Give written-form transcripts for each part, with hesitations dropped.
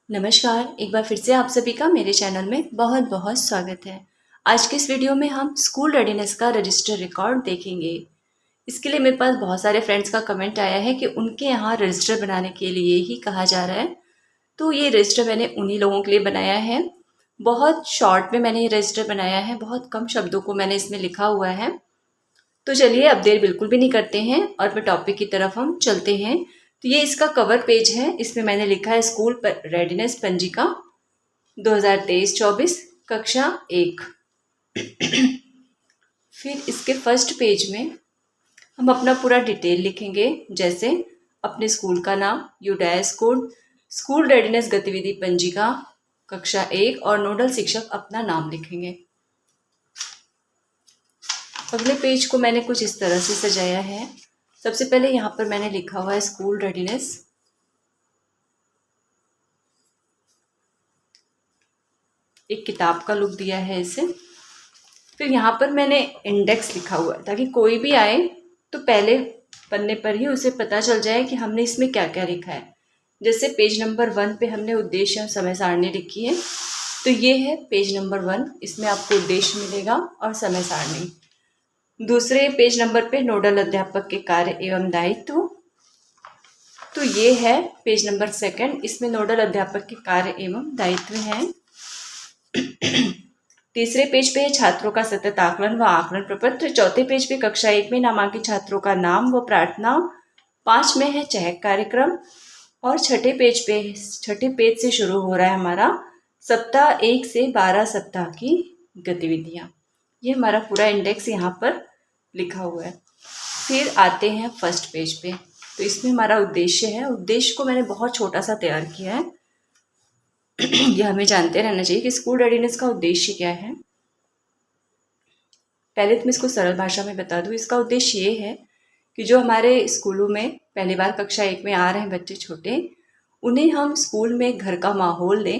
नमस्कार, एक बार फिर से आप सभी का मेरे चैनल में बहुत बहुत स्वागत है। आज के इस वीडियो में हम स्कूल रेडीनेस का रजिस्टर रिकॉर्ड देखेंगे। इसके लिए मेरे पास बहुत सारे फ्रेंड्स का कमेंट आया है कि उनके यहाँ रजिस्टर बनाने के लिए ही कहा जा रहा है। तो ये रजिस्टर मैंने उन्हीं लोगों के लिए बनाया है। बहुत शॉर्ट में मैंने ये रजिस्टर बनाया है, बहुत कम शब्दों को मैंने इसमें लिखा हुआ है। तो चलिए अब देर बिल्कुल भी नहीं करते हैं और अपने टॉपिक की तरफ हम चलते हैं। तो ये इसका कवर पेज है, इसमें मैंने लिखा है स्कूल रेडीनेस पंजिका 2023-24 कक्षा 1। फिर इसके फर्स्ट पेज में हम अपना पूरा डिटेल लिखेंगे, जैसे अपने स्कूल का नाम, यूडाइस कोड, स्कूल रेडीनेस गतिविधि पंजिका कक्षा 1 और नोडल शिक्षक अपना नाम लिखेंगे। अगले पेज को मैंने कुछ इस तरह से सजाया है। सबसे पहले यहाँ पर मैंने लिखा हुआ है स्कूल रेडीनेस। एक किताब का लुक दिया है इसे। फिर यहाँ पर मैंने इंडेक्स लिखा हुआ है ताकि कोई भी आए तो पहले पन्ने पर ही उसे पता चल जाए कि हमने इसमें क्या क्या लिखा है। जैसे पेज नंबर 1 पे हमने उद्देश्य और समय सारणी लिखी है, तो ये है पेज नंबर 1। इसमें आपको उद्देश्य मिलेगा और समय सारणी। दूसरे पेज नंबर पे नोडल अध्यापक के कार्य एवं दायित्व, तो ये है पेज नंबर 2। इसमें नोडल अध्यापक के कार्य एवं दायित्व हैं। तीसरे पेज पे है छात्रों का सतत आकलन व आकलन प्रपत्र। चौथे पेज पे कक्षा 1 में नामांकित छात्रों का नाम व प्रार्थना। 5 में है चहक कार्यक्रम। और छठे पेज से शुरू हो रहा है हमारा सप्ताह 1 से 12 सप्ताह की गतिविधियां। ये हमारा पूरा इंडेक्स यहाँ पर लिखा हुआ है। फिर आते हैं फर्स्ट पेज पे, तो इसमें हमारा उद्देश्य है। उद्देश्य को मैंने बहुत छोटा सा तैयार किया है। यह हमें जानते रहना चाहिए कि स्कूल रेडीनेस का उद्देश्य क्या है। पहले तो मैं इसको सरल भाषा में बता दूं। इसका उद्देश्य ये है कि जो हमारे स्कूलों में पहली बार कक्षा 1 में आ रहे हैं बच्चे छोटे, उन्हें हम स्कूल में घर का माहौल दें।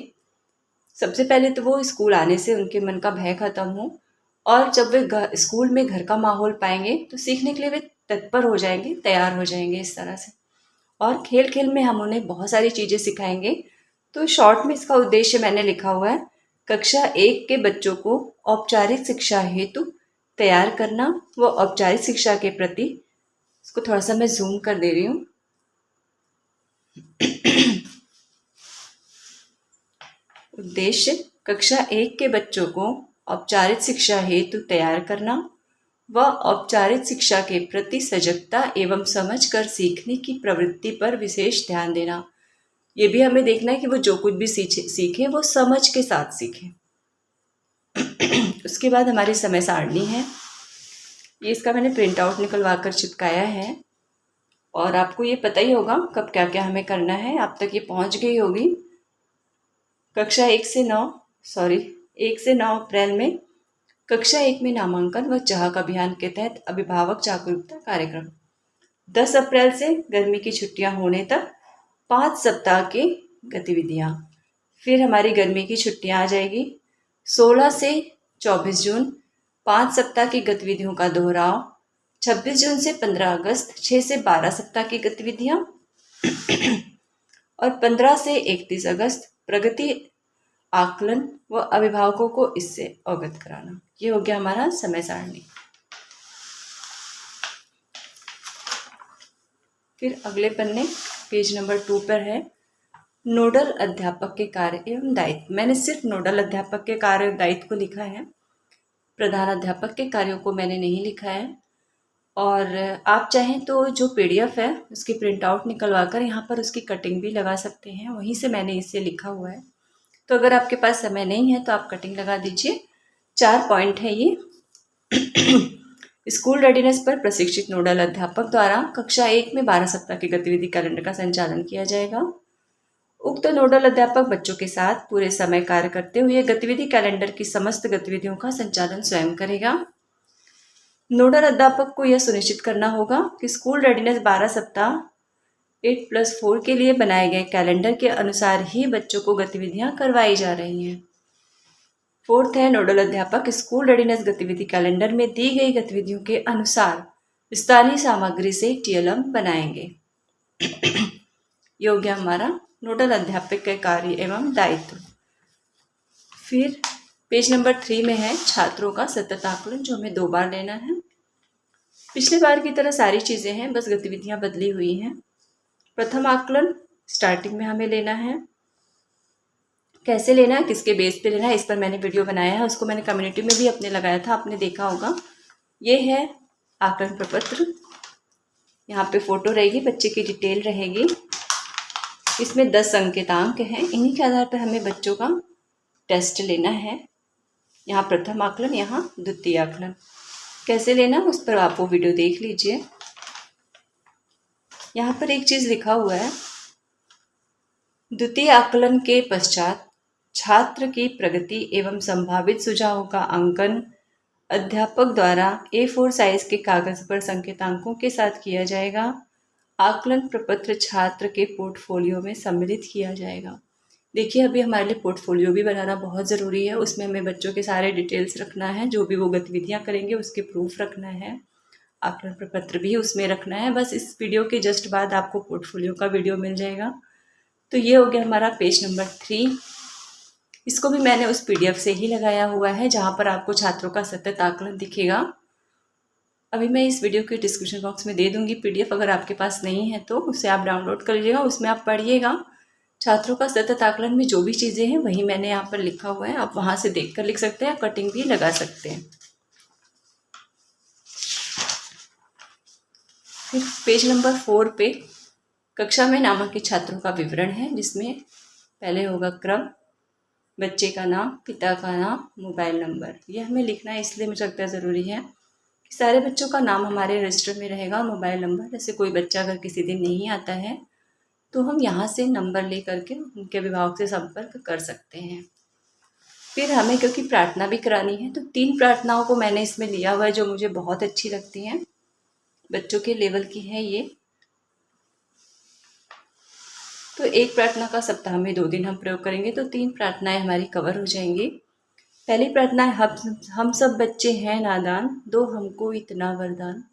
सबसे पहले तो वो स्कूल आने से उनके मन का भय खत्म हो, और जब वे स्कूल में घर का माहौल पाएंगे तो सीखने के लिए वे तत्पर हो जाएंगे, तैयार हो जाएंगे इस तरह से। और खेल खेल में हम उन्हें बहुत सारी चीज़ें सिखाएंगे। तो शॉर्ट में इसका उद्देश्य मैंने लिखा हुआ है, कक्षा 1 के बच्चों को औपचारिक शिक्षा हेतु तैयार करना व औपचारिक शिक्षा के प्रति, इसको थोड़ा सा मैं जूम कर दे रही हूँ। उद्देश्य कक्षा 1 के बच्चों को औपचारिक शिक्षा हेतु तैयार करना व औपचारिक शिक्षा के प्रति सजगता एवं समझकर सीखने की प्रवृत्ति पर विशेष ध्यान देना। ये भी हमें देखना है कि वो जो कुछ भी सीखे वो समझ के साथ सीखे। उसके बाद हमारी समय सारणी है। ये इसका मैंने प्रिंट आउट निकलवा कर चिपकाया है, और आपको ये पता ही होगा कब क्या क्या हमें करना है। आप तक ये पहुंच गई होगी। कक्षा 1 से 9 अप्रैल में कक्षा 1 में नामांकन व चाहक अभियान के तहत अभिभावक जागरूकता कार्यक्रम। 10 अप्रैल से गर्मी की छुट्टियां होने तक 5 सप्ताह की गतिविधियां। फिर हमारी गर्मी की छुट्टियां आ जाएगी। 16 से 24 जून 5 सप्ताह की गतिविधियों का दोहराव। 26 जून से 15 अगस्त 6 से 12 सप्ताह की गतिविधियां। और 15 से 31 अगस्त प्रगति आकलन व अभिभावकों को इससे अवगत कराना। ये हो गया हमारा समय सारणी। फिर अगले पन्ने पेज नंबर 2 पर है नोडल अध्यापक के कार्य एवं दायित्व। मैंने सिर्फ नोडल अध्यापक के कार्य एवं दायित्व को लिखा है, प्रधान अध्यापक के कार्यों को मैंने नहीं लिखा है। और आप चाहें तो जो PDF है उसकी प्रिंट आउट निकलवा कर यहाँ पर उसकी कटिंग भी लगा सकते हैं, वहीं से मैंने इसे लिखा हुआ है। तो अगर आपके पास समय नहीं है तो आप कटिंग लगा दीजिए। 4 पॉइंट है ये। स्कूल रेडीनेस पर प्रशिक्षित नोडल अध्यापक द्वारा कक्षा 1 में 12 सप्ताह की गतिविधि कैलेंडर का संचालन किया जाएगा। उक्त नोडल अध्यापक बच्चों के साथ पूरे समय कार्य करते हुए गतिविधि कैलेंडर की समस्त गतिविधियों का संचालन स्वयं करेगा। नोडल अध्यापक को यह सुनिश्चित करना होगा कि स्कूल रेडीनेस 12 सप्ताह 8+4 के लिए बनाए गए कैलेंडर के अनुसार ही बच्चों को गतिविधियां करवाई जा रही हैं। 4th है नोडल अध्यापक स्कूल रेडीनेस गतिविधि कैलेंडर में दी गई गतिविधियों के अनुसार स्थानीय सामग्री से TLM बनाएंगे। ये हो गया हमारा नोडल अध्यापक के कार्य एवं दायित्व। फिर पेज नंबर 3 में है छात्रों का सतत आकलन, जो हमें 2 बार लेना है। पिछले बार की तरह सारी चीज़ें हैं, बस गतिविधियां बदली हुई हैं। प्रथम आकलन स्टार्टिंग में हमें लेना है। कैसे लेना है, किसके बेस पे लेना है, इस पर मैंने वीडियो बनाया है, उसको मैंने कम्युनिटी में भी अपने लगाया था, आपने देखा होगा। ये है आकलन प्रपत्र। यहाँ पे फोटो रहेगी, बच्चे की डिटेल रहेगी। इसमें 10 संकेतांक हैं, इन्हीं के आधार पर हमें बच्चों का टेस्ट लेना है। यहाँ प्रथम आकलन, यहाँ द्वितीय आकलन। कैसे लेना उस पर आप वो वीडियो देख लीजिए। यहाँ पर एक चीज़ लिखा हुआ है, द्वितीय आकलन के पश्चात छात्र की प्रगति एवं संभावित सुझावों का अंकन अध्यापक द्वारा A4 साइज के कागज पर संकेतांकों के साथ किया जाएगा। आकलन प्रपत्र छात्र के पोर्टफोलियो में सम्मिलित किया जाएगा। देखिए, अभी हमारे लिए पोर्टफोलियो भी बनाना बहुत ज़रूरी है। उसमें हमें बच्चों के सारे डिटेल्स रखना है, जो भी वो गतिविधियां करेंगे उसके प्रूफ रखना है। आकलन प्रपत्र भी उसमें रखना है। बस इस वीडियो के जस्ट बाद आपको पोर्टफोलियो का वीडियो मिल जाएगा। तो ये हो गया हमारा पेज नंबर 3। इसको भी मैंने उस PDF से ही लगाया हुआ है, जहाँ पर आपको छात्रों का सतत आकलन दिखेगा। अभी मैं इस वीडियो के डिस्क्रिप्शन बॉक्स में दे दूंगी PDF, अगर आपके पास नहीं है तो उसे आप डाउनलोड कर लीजिएगा, उसमें आप पढ़िएगा। छात्रों का सतत आकलन में जो भी चीज़ें हैं वही मैंने यहाँ पर लिखा हुआ है, आप वहाँ से देख कर लिख सकते हैं, कटिंग भी लगा सकते हैं। फिर पेज नंबर 4 पे कक्षा में नामांकित छात्रों का विवरण है, जिसमें पहले होगा क्रम, बच्चे का नाम, पिता का नाम, मोबाइल नंबर। यह हमें लिखना है, इसलिए मुझे लगता है ज़रूरी है कि सारे बच्चों का नाम हमारे रजिस्टर में रहेगा, मोबाइल नंबर। जैसे कोई बच्चा अगर किसी दिन नहीं आता है तो हम यहाँ से नंबर ले करके उनके अभिभावक से संपर्क कर सकते हैं। फिर हमें क्योंकि प्रार्थना भी करानी है, तो 3 प्रार्थनाओं को मैंने इसमें लिया हुआ है, जो मुझे बहुत अच्छी लगती हैं, बच्चों के लेवल की है ये। तो एक प्रार्थना का सप्ताह में 2 दिन हम प्रयोग करेंगे, तो 3 प्रार्थनाएं हमारी कवर हो जाएंगी। पहली प्रार्थना है, हम सब बच्चे हैं नादान, दो हमको इतना वरदान।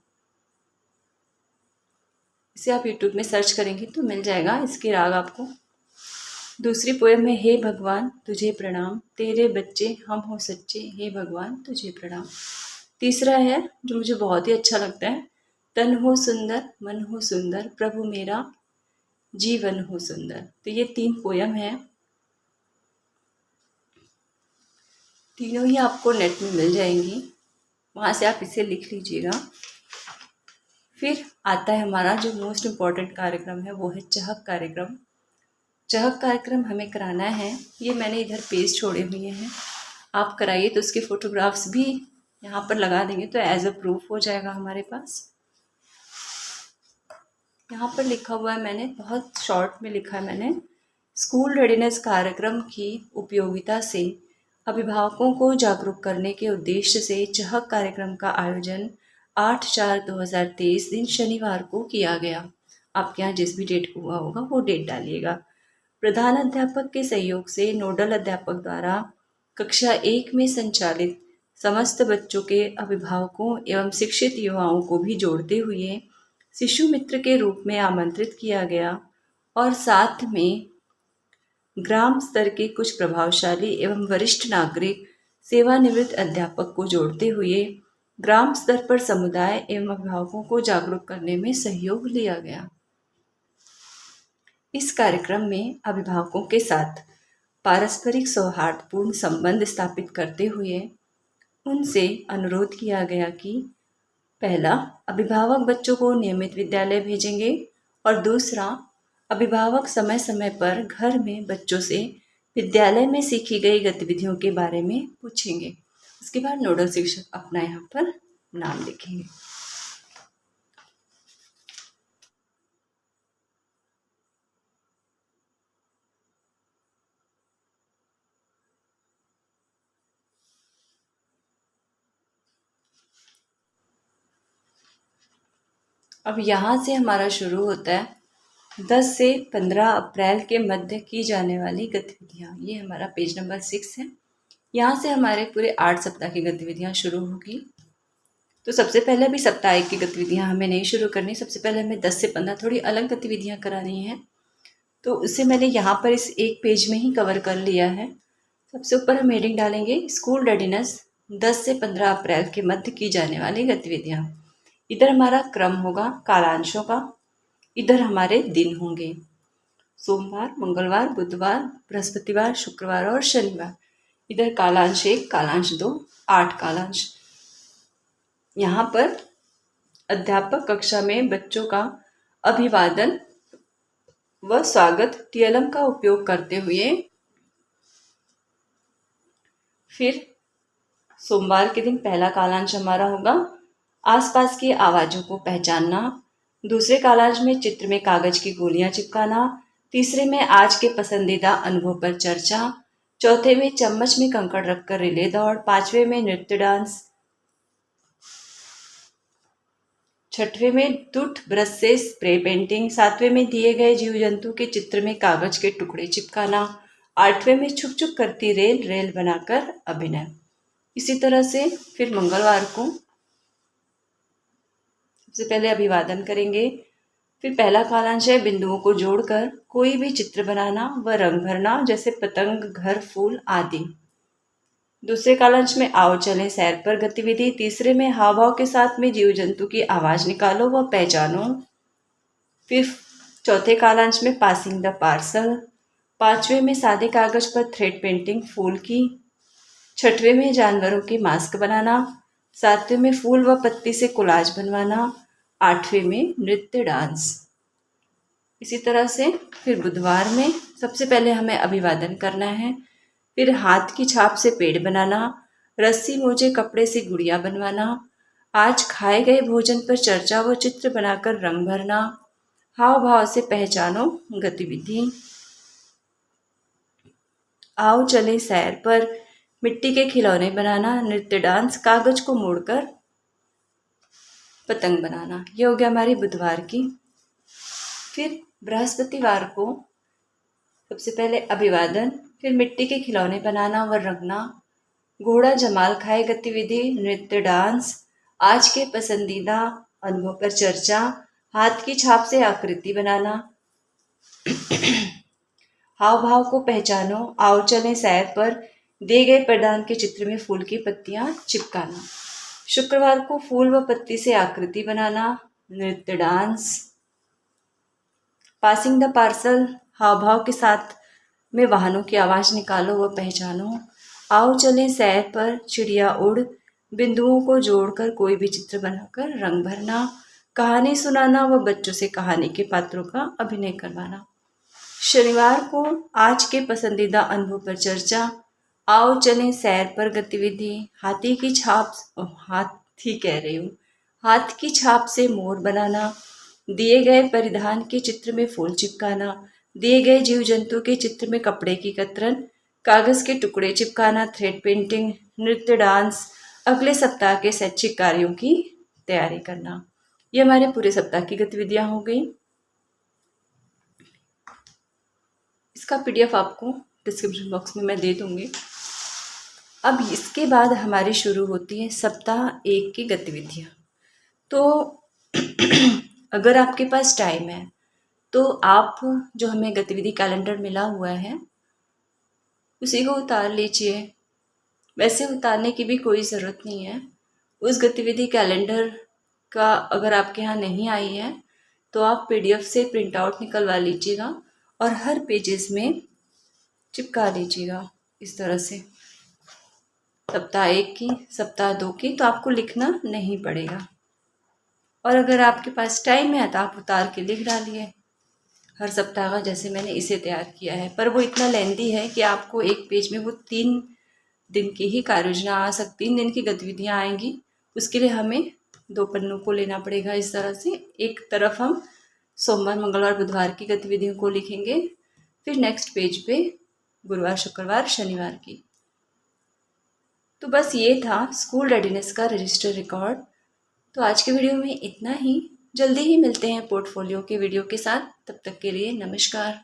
इसे आप यूट्यूब में सर्च करेंगे तो मिल जाएगा, इसकी राग आपको। दूसरी पोएम है, हे भगवान तुझे प्रणाम, तेरे बच्चे हम हो सच्चे, हे भगवान तुझे प्रणाम। तीसरा है, जो मुझे बहुत ही अच्छा लगता है, तन हो सुंदर मन हो सुंदर, प्रभु मेरा जीवन हो सुंदर। तो ये 3 पोयम है, तीनों ही आपको नेट में मिल जाएंगी, वहाँ से आप इसे लिख लीजिएगा। फिर आता है हमारा जो मोस्ट इम्पॉर्टेंट कार्यक्रम है, वो है चहक कार्यक्रम। चहक कार्यक्रम हमें कराना है, ये मैंने इधर पेज छोड़े हुए हैं, आप कराइए। तो उसके फोटोग्राफ्स भी यहाँ पर लगा देंगे, तो एज अ प्रूफ हो जाएगा हमारे पास। यहाँ पर लिखा हुआ है, मैंने बहुत शॉर्ट में लिखा है मैंने, स्कूल रेडीनेस कार्यक्रम की उपयोगिता से अभिभावकों को जागरूक करने के उद्देश्य से चहक कार्यक्रम का आयोजन 8/4/2023 दिन शनिवार को किया गया। आपके यहाँ जिस भी डेट को हुआ होगा वो डेट डालिएगा। प्रधान अध्यापक के सहयोग से नोडल अध्यापक द्वारा कक्षा 1 में संचालित समस्त बच्चों के अभिभावकों एवं शिक्षित युवाओं को भी जोड़ते हुए शिशु मित्र के रूप में आमंत्रित किया गया, और साथ में ग्राम स्तर के कुछ प्रभावशाली एवं वरिष्ठ नागरिक सेवानिवृत्त अध्यापक को जोड़ते हुए ग्राम स्तर पर समुदाय एवं अभिभावकों को जागरूक करने में सहयोग लिया गया। इस कार्यक्रम में अभिभावकों के साथ पारस्परिक सौहार्दपूर्ण संबंध स्थापित करते हुए उनसे अनुरोध किया गया कि पहला, अभिभावक बच्चों को नियमित विद्यालय भेजेंगे, और दूसरा, अभिभावक समय समय पर घर में बच्चों से विद्यालय में सीखी गई गतिविधियों के बारे में पूछेंगे। उसके बाद नोडल शिक्षक अपना यहाँ पर नाम लिखेंगे। अब यहाँ से हमारा शुरू होता है 10 से 15 अप्रैल के मध्य की जाने वाली गतिविधियाँ। ये हमारा पेज नंबर 6 है। यहाँ से हमारे पूरे 8 सप्ताह की गतिविधियाँ शुरू होगी। तो सबसे पहले भी सप्ताह 1 की गतिविधियाँ हमें नहीं शुरू करनी, सबसे पहले हमें 10 से 15 थोड़ी अलग गतिविधियाँ करानी हैं। तो उसे मैंने यहाँ पर इस एक पेज में ही कवर कर लिया है। सबसे ऊपर हम हेडिंग डालेंगे स्कूल रेडीनेस 10 से 15 अप्रैल के मध्य की जाने वाली गतिविधियाँ। इधर हमारा क्रम होगा कालांशों का, इधर हमारे दिन होंगे सोमवार, मंगलवार, बुधवार, बृहस्पतिवार, शुक्रवार और शनिवार। इधर कालांश 1, कालांश 2, 8 कालांश। यहाँ पर अध्यापक कक्षा में बच्चों का अभिवादन व स्वागत टीएलएम का उपयोग करते हुए फिर सोमवार के दिन पहला कालांश हमारा होगा आसपास की आवाज़ों को पहचानना। दूसरे कालांश में चित्र में कागज की गोलियां चिपकाना। तीसरे में आज के पसंदीदा अनुभव पर चर्चा। चौथे में चम्मच में कंकड़ रखकर रिले दौड़। पांचवें में नृत्य डांस। छठवें में टूथ ब्रश से स्प्रे पेंटिंग। सातवें में दिए गए जीव जंतु के चित्र में कागज के टुकड़े चिपकाना। आठवें में छुक छुक करती रेल रेल बनाकर अभिनय। इसी तरह से फिर मंगलवार को सबसे पहले अभिवादन करेंगे। फिर पहला कालांश है बिंदुओं को जोड़कर कोई भी चित्र बनाना व रंग भरना, जैसे पतंग, घर, फूल आदि। दूसरे कालांश में आओ चलें सैर पर गतिविधि। तीसरे में हाव भाव के साथ में जीव जंतु की आवाज निकालो व पहचानो। फिर चौथे कालांश में पासिंग द पार्सल। पांचवें में सादे कागज पर थ्रेड पेंटिंग फूल की। छठवें में जानवरों के मास्क बनाना। सातवें में फूल व पत्ती से कोलाज बनवाना। आठवें में नृत्य डांस। इसी तरह से फिर बुधवार में सबसे पहले हमें अभिवादन करना है। फिर हाथ की छाप से पेड़ बनाना। रस्सी मोजे कपड़े से गुड़िया बनवाना। आज खाए गए भोजन पर चर्चा व चित्र बनाकर रंग भरना। हाव भाव से पहचानो गतिविधि। आओ चले सैर पर मिट्टी के खिलौने बनाना। नृत्य डांस कागज को मोड़कर पतंग बनाना। ये हो गया हमारी बुधवार की। फिर बृहस्पतिवार को सबसे पहले अभिवादन, फिर मिट्टी के खिलौने बनाना व रंगना, घोड़ा जमाल खाए गतिविधि, नृत्य डांस, आज के पसंदीदा अनुभव पर चर्चा, हाथ की छाप से आकृति बनाना, हाव भाव को पहचानो, आओ चलें सैर पर, दिए गए प्रदान के चित्र में फूल की पत्तियां चिपकाना। शुक्रवार को फूल व पत्ती से आकृति बनाना, नृत्य डांस, पासिंग द पार्सल, हाव भाव के साथ में वाहनों की आवाज़ निकालो व पहचानो, आओ चलें सैर पर, चिड़िया उड़, बिंदुओं को जोड़कर कोई भी चित्र बनाकर रंग भरना, कहानी सुनाना व बच्चों से कहानी के पात्रों का अभिनय करवाना। शनिवार को आज के पसंदीदा अनुभव पर चर्चा, आओ चलें सैर पर गतिविधि, हाथी की छाप से मोर बनाना, दिए गए परिधान के चित्र में फूल चिपकाना, दिए गए जीव जंतु के चित्र में कपड़े की कतरन, कागज के टुकड़े चिपकाना, थ्रेड पेंटिंग, नृत्य डांस, अगले सप्ताह के शैक्षिक कार्यों की तैयारी करना। ये हमारे पूरे सप्ताह की गतिविधियां हो गई। इसका पीडीएफ आपको डिस्क्रिप्शन बॉक्स में मैं दे दूंगी। अब इसके बाद हमारी शुरू होती है सप्ताह 1 की गतिविधियां। तो अगर आपके पास टाइम है तो आप जो हमें गतिविधि कैलेंडर मिला हुआ है उसी को उतार लीजिए। वैसे उतारने की भी कोई ज़रूरत नहीं है। उस गतिविधि कैलेंडर का अगर आपके यहाँ नहीं आई है तो आप पीडीएफ से प्रिंट आउट निकलवा लीजिएगा और हर पेजेस में चिपका लीजिएगा इस तरह से। सप्ताह 1 की, सप्ताह 2 की तो आपको लिखना नहीं पड़ेगा। और अगर आपके पास टाइम है तो आप उतार के लिख डालिए हर सप्ताह का, जैसे मैंने इसे तैयार किया है। पर वो इतना लेंदी है कि आपको एक पेज में वो 3 दिन की ही कार्य योजना आ सकती, 3 दिन की गतिविधियाँ आएंगी। उसके लिए हमें 2 पन्नों को लेना पड़ेगा इस तरह से। एक तरफ हम सोमवार, मंगलवार, बुधवार की गतिविधियों को लिखेंगे, फिर नेक्स्ट पेज पे गुरुवार, शुक्रवार, शनिवार की। तो बस ये था स्कूल रेडीनेस का रजिस्टर रिकॉर्ड। तो आज के वीडियो में इतना ही। जल्दी ही मिलते हैं पोर्टफोलियो के वीडियो के साथ। तब तक के लिए नमस्कार।